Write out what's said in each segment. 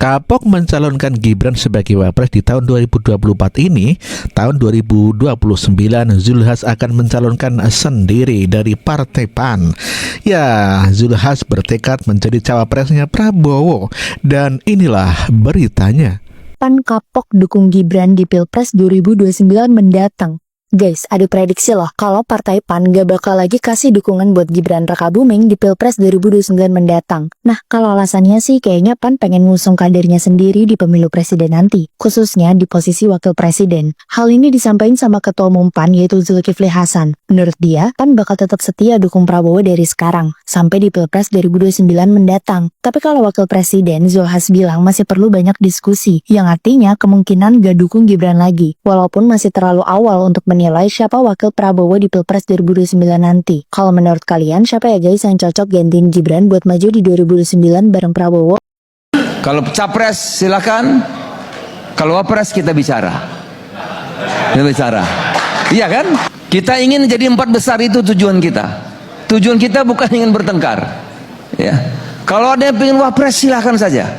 kapok mencalonkan Gibran sebagai Wapres di tahun 2024 ini, tahun 2029 Zulkifli Hasan akan mencalonkan sendiri dari Partai PAN. Ya, Zulkifli Hasan bertekad menjadi cawapresnya Prabowo, dan inilah beritanya. PAN kapok dukung Gibran di Pilpres 2029 mendatang. Guys, ada prediksi loh kalau Partai PAN gak bakal lagi kasih dukungan buat Gibran Rakabuming di Pilpres 2029 mendatang. Nah, kalau alasannya sih kayaknya PAN pengen ngusung kadernya sendiri di pemilu presiden nanti, khususnya di posisi wakil presiden. Hal ini disampaikan sama Ketua Umum PAN yaitu Zulkifli Hasan. Menurut dia, PAN bakal tetap setia dukung Prabowo dari sekarang sampai di Pilpres 2029 mendatang. Tapi kalau wakil presiden, Zulkifli Hasan bilang masih perlu banyak diskusi, yang artinya kemungkinan gak dukung Gibran lagi, walaupun masih terlalu awal untuk menilai siapa wakil Prabowo di Pilpres 2029 nanti. Kalau menurut kalian, siapa ya guys yang cocok gantiin Gibran buat maju di 2029 bareng Prabowo? Kalau capres silakan, kalau wapres kita bicara. Kita bicara. Iya kan? Kita ingin jadi 4 besar, itu tujuan kita. Tujuan kita bukan ingin bertengkar. Ya. Kalau ada yang ingin wapres silakan saja.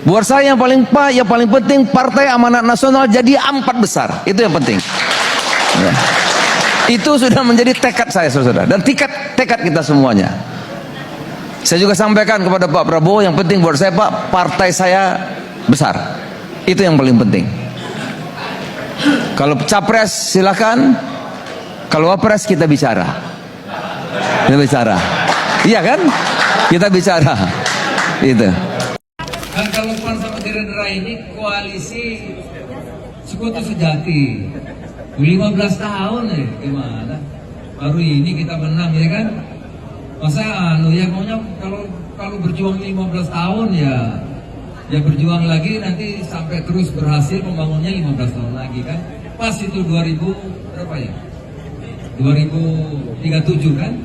Buat saya yang paling penting Partai Amanat Nasional jadi 4 besar. Itu yang penting. Ya. Itu sudah menjadi tekad saya, saudara, dan tekad kita semuanya. Saya juga sampaikan kepada Pak Prabowo, yang penting buat saya Pak, partai saya besar. Itu yang paling penting. Kalau capres silakan, kalau wapres kita bicara. Kita bicara. Iya kan? Kita bicara. Itu. Dan kalau PAN sama Gerindra ini koalisi sekutu sejati. 15 tahun ya, gimana? Baru ini kita menang ya kan? Masa ya maunya kalau berjuang 15 tahun ya berjuang lagi nanti sampai terus berhasil membangunnya 15 tahun lagi kan? Pas itu 2000 berapa ya? 2037 kan?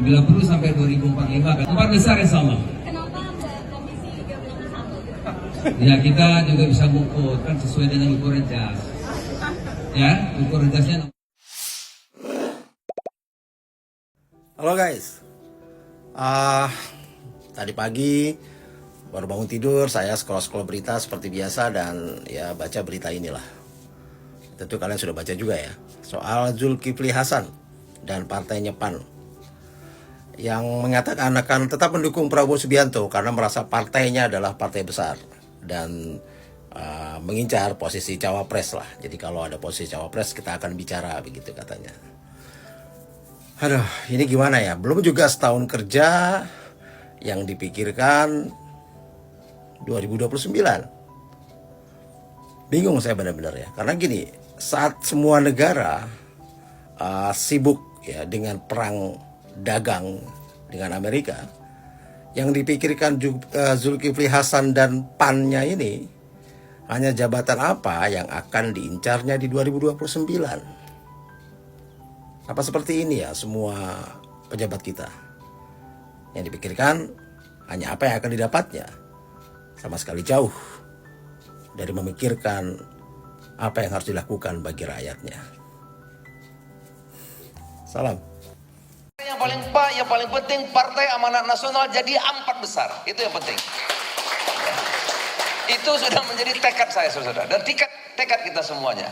90 sampai 2045 kan? 4 besar insya Allah. Kenapa Anda komisi 31? Ya kita juga bisa mengukur kan sesuai dengan ukuran jas. Ya, ukuran jasnya. Halo guys, tadi pagi baru bangun tidur, saya scroll berita seperti biasa dan ya baca berita inilah. Tentu kalian sudah baca juga ya, soal Zulkifli Hasan dan partainya PAN yang mengatakan akan tetap mendukung Prabowo Subianto karena merasa partainya adalah partai besar dan mengincar posisi cawapres lah. Jadi kalau ada posisi cawapres kita akan bicara, begitu katanya. Aduh, ini gimana ya? Belum juga setahun kerja yang dipikirkan 2029. Bingung saya benar-benar ya. Karena gini, saat semua negara sibuk ya dengan perang dagang dengan Amerika, yang dipikirkan Zulkifli Hasan dan PAN-nya ini hanya jabatan apa yang akan diincarnya di 2029. Apa seperti ini ya semua pejabat kita? Yang dipikirkan hanya apa yang akan didapatnya. Sama sekali jauh dari memikirkan apa yang harus dilakukan bagi rakyatnya. Salam. Yang paling penting Partai Amanat Nasional jadi 4 besar. Itu yang penting. Itu sudah menjadi tekad saya, saudara, dan tekad kita semuanya.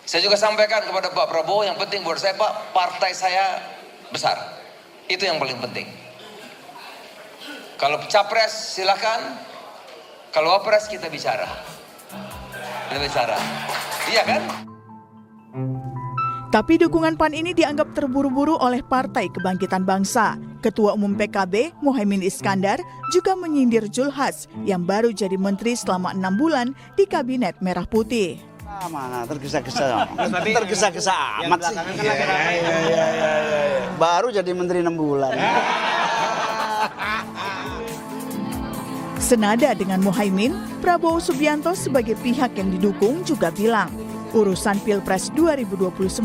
Saya juga sampaikan kepada Pak Prabowo, yang penting buat saya Pak, partai saya besar. Itu yang paling penting. Kalau capres silakan, kalau wapres kita bicara. Kita bicara. Iya kan? Tapi dukungan PAN ini dianggap terburu-buru oleh Partai Kebangkitan Bangsa. Ketua Umum PKB, Muhaimin Iskandar, juga menyindir Zulkifli Hasan yang baru jadi menteri selama 6 bulan di Kabinet Merah Putih. Mana tergesa-gesa amat sih. Baru jadi menteri 6 bulan. Senada dengan Muhaimin, Prabowo Subianto sebagai pihak yang didukung juga bilang, urusan Pilpres 2029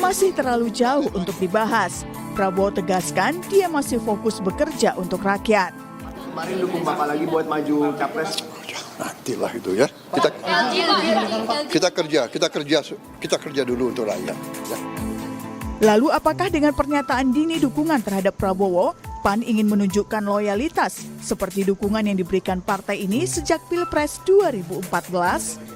masih terlalu jauh untuk dibahas. Prabowo tegaskan dia masih fokus bekerja untuk rakyat. Kemarin dukung Bapak lagi buat maju capres. Nantilah itu ya. Kita kerja dulu untuk rakyat. Ya. Lalu apakah dengan pernyataan dini dukungan terhadap Prabowo, PAN ingin menunjukkan loyalitas seperti dukungan yang diberikan partai ini sejak Pilpres 2014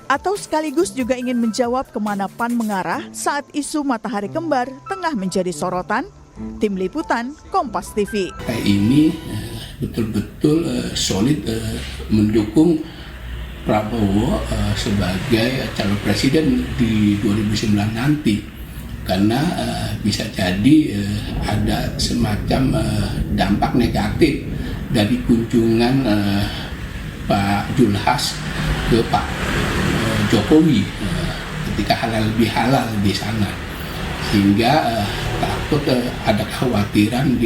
atau sekaligus juga ingin menjawab kemana PAN mengarah saat isu matahari kembar tengah menjadi sorotan? Tim Liputan, Kompas TV. Ini betul-betul solid mendukung Prabowo sebagai calon presiden di 2009 nanti. Karena bisa jadi ada semacam dampak negatif dari kunjungan Pak Julhas ke Pak Jokowi ketika halal bihalal di sana, sehingga takut ada kekhawatiran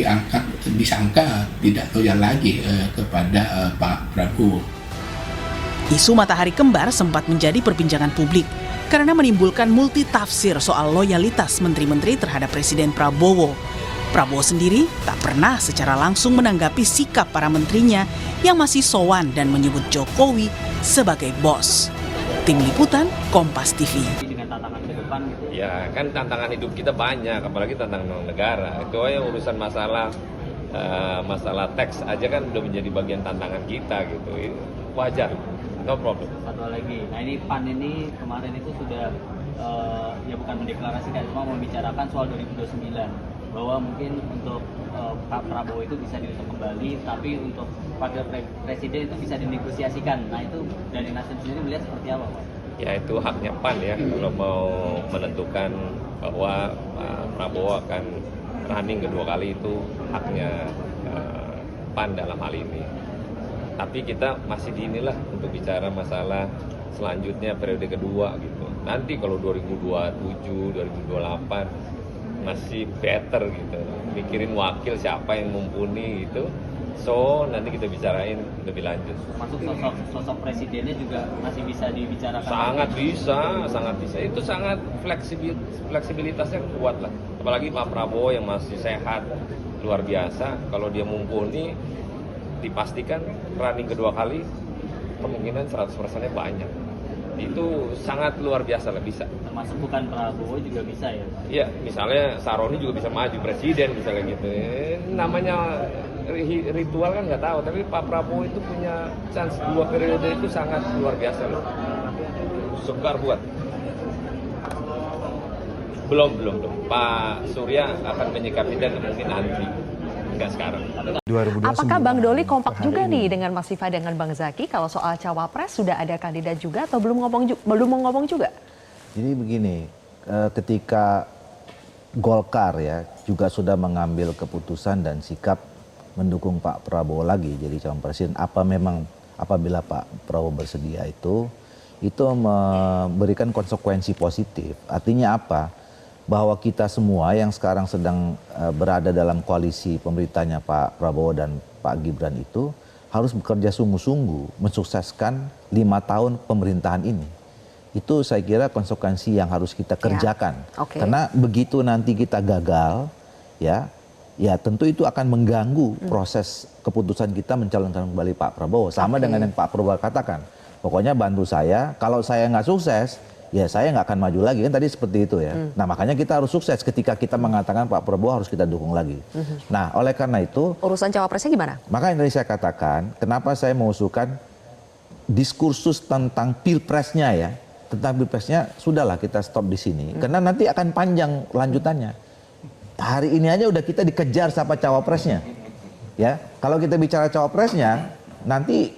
disangka tidak loyal lagi kepada Pak Prabowo. Isu matahari kembar sempat menjadi perbincangan publik karena menimbulkan multitafsir soal loyalitas menteri-menteri terhadap Presiden Prabowo. Prabowo sendiri tak pernah secara langsung menanggapi sikap para menterinya yang masih sowan dan menyebut Jokowi sebagai bos. Tim Liputan, Kompas TV. Ya kan tantangan hidup kita banyak, apalagi tantangan negara. Itu yang urusan masalah teks aja kan udah menjadi bagian tantangan kita gitu. Wajar. No problem. Satu lagi, nah ini PAN ini kemarin itu sudah ya bukan mendeklarasikan, cuma membicarakan soal 2029 bahwa mungkin untuk Pak Prabowo itu bisa diusung kembali, tapi untuk wakil presiden itu bisa dinegosiasikan. Nah itu dari Nasdem sendiri melihat seperti apa, Pak? Ya itu haknya PAN ya, kalau mau menentukan bahwa Pak Prabowo akan running kedua kali itu haknya PAN dalam hal ini. Tapi kita masih diinilah untuk bicara masalah selanjutnya periode kedua gitu. Nanti kalau 2027, 2028 masih better gitu. Mikirin wakil siapa yang mumpuni gitu. So nanti kita bicarain lebih lanjut. Masuk sosok presidennya juga masih bisa dibicarakan. Sangat bisa. Itu sangat fleksibilitasnya kuat lah. Apalagi Pak Prabowo yang masih sehat luar biasa. Kalau dia mumpuni, dipastikan running kedua kali kemungkinan 100%-nya banyak. Itu sangat luar biasa lah, bisa. Termasuk bukan Prabowo juga bisa ya? Iya, misalnya Saroni juga bisa maju presiden misalnya gitu. Namanya ritual kan nggak tahu, tapi Pak Prabowo itu punya chance 2 periode itu sangat luar biasa loh. Segar buat. Belum. Pak Surya akan menyikapi dan mungkin nanti. Enggak sekarang. Apakah Bang Doli kompak juga nih dengan Mas Viva dengan Bang Zaki kalau soal cawapres sudah ada kandidat juga atau belum mau ngomong juga? Jadi begini, ketika Golkar ya juga sudah mengambil keputusan dan sikap mendukung Pak Prabowo lagi jadi calon presiden, apabila Pak Prabowo bersedia itu memberikan konsekuensi positif. Artinya apa? Bahwa kita semua yang sekarang sedang berada dalam koalisi pemerintahnya Pak Prabowo dan Pak Gibran itu harus bekerja sungguh-sungguh mensukseskan 5 tahun pemerintahan ini. Itu saya kira konsekuensi yang harus kita kerjakan. Ya. Okay. Karena begitu nanti kita gagal, ya tentu itu akan mengganggu proses keputusan kita mencalonkan kembali Pak Prabowo. Sama dengan yang Pak Prabowo katakan. Pokoknya bantu saya, kalau saya nggak sukses, ya saya nggak akan maju lagi, kan tadi seperti itu ya. Nah makanya kita harus sukses ketika kita mengatakan Pak Prabowo harus kita dukung lagi. Nah oleh karena itu urusan cawapresnya gimana? Makanya tadi saya katakan kenapa saya mengusulkan diskursus tentang pilpresnya ya, tentang pilpresnya sudahlah kita stop di sini karena nanti akan panjang lanjutannya. Hari ini aja udah kita dikejar sama cawapresnya, ya. Kalau kita bicara cawapresnya nanti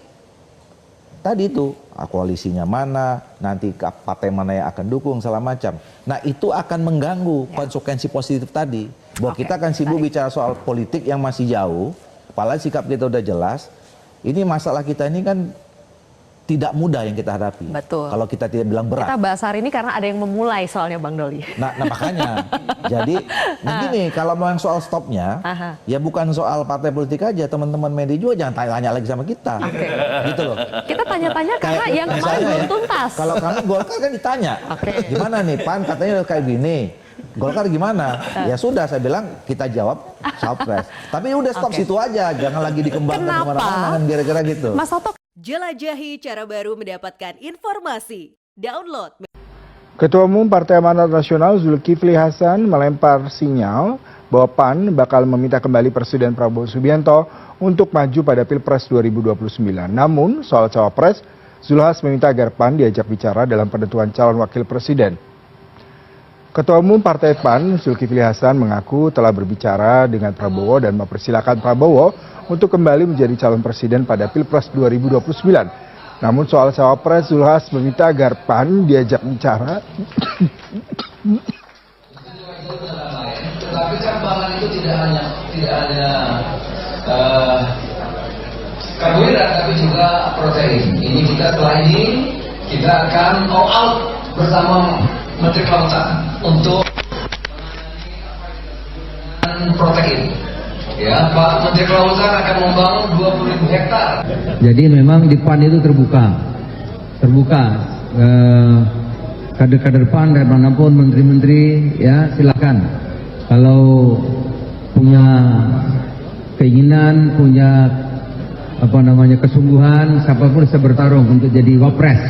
tadi itu koalisinya mana, nanti partai mana yang akan dukung, segala macam. Nah itu akan mengganggu konsekuensi positif tadi. Bahwa kita akan sibuk bicara soal politik yang masih jauh, apalagi sikap kita udah jelas. Ini masalah kita ini kan tidak mudah yang kita hadapi. Betul. Kalau kita tidak bilang berat. Kita bahas hari ini karena ada yang memulai soalnya Bang Doli. Nah makanya, jadi begini, kalau mau yang soal stopnya, ya bukan soal partai politik aja, teman-teman media juga jangan tanya lagi sama kita. Gitu loh. Kita tanya-tanya karena yang kemarin belum tuntas. Kalau kami Golkar kan ditanya, gimana nih PAN katanya kayak gini, Golkar gimana? Ya sudah saya bilang kita jawab cawapres. Tapi udah stop situ aja, jangan lagi dikembangkan kemana-mana kira-kira gitu. Mas Toto. Jelajahi cara baru mendapatkan informasi. Download. Ketua Umum Partai Amanat Nasional Zulkifli Hasan melempar sinyal bahwa PAN bakal meminta kembali Presiden Prabowo Subianto untuk maju pada Pilpres 2029. Namun, soal cawapres, Zulkifli Hasan meminta agar PAN diajak bicara dalam penentuan calon wakil presiden. Ketua Umum Partai PAN, Zulkifli Hasan, mengaku telah berbicara dengan Prabowo dan mempersilahkan Prabowo untuk kembali menjadi calon presiden pada Pilpres 2029. Namun soal cawapres, Zulkifli Hasan meminta agar PAN diajak bicara. Tetapi kan pangan itu tidak hanya karbohidrat, tapi juga protein. Ini kita setelah ini kita akan all out bersama Menteri Kelautan untuk protein. Ya, Pak Menteri Kelautan akan membangun 20.000 hektar. Jadi memang di PAN itu terbuka. Kader-kader PAN dan manapun menteri-menteri, ya silakan. Kalau punya keinginan, punya kesungguhan, siapapun bisa bertarung untuk jadi wapres,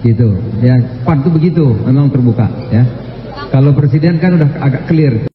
gitu. Ya, PAN itu begitu, memang terbuka. Ya, kalau presiden kan udah agak clear.